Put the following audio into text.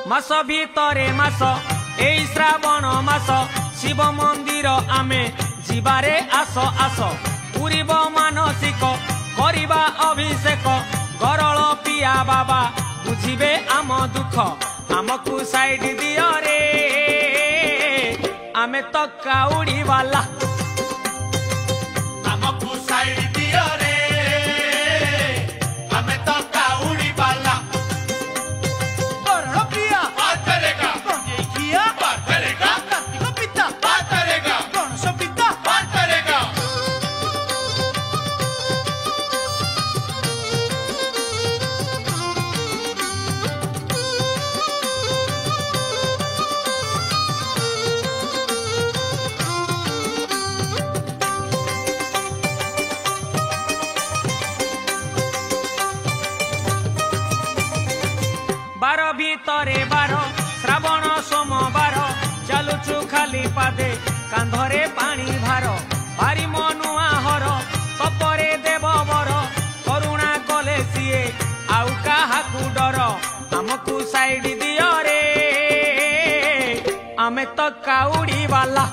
मास भितरे मास एई श्रावण मास शिव मंदिर आमे जीवारे आस आस पूरीब मानसिक करिबा अभिषेक गरल पिया बाबा बुझिबे आम दुख आमकु साइड दियो रे आमे तो काउड़ी वाला आमकु साइड दियो रे आमे तो काउड़ी वाला गरल पिया बात करेगा देखिया बात करेगा कार्तिक पिता बात करेगा गणेश पिता बात करेगा बार भितरे बार श्रावण सोमवार चलुचु खाली पादे कांधरे पानी भार भारी मनुआ हर तपरे देव बर करुणा कले सीए आउ काहाकु डर आमकु साइड दियो रे आमे तो काउड़ी वाला।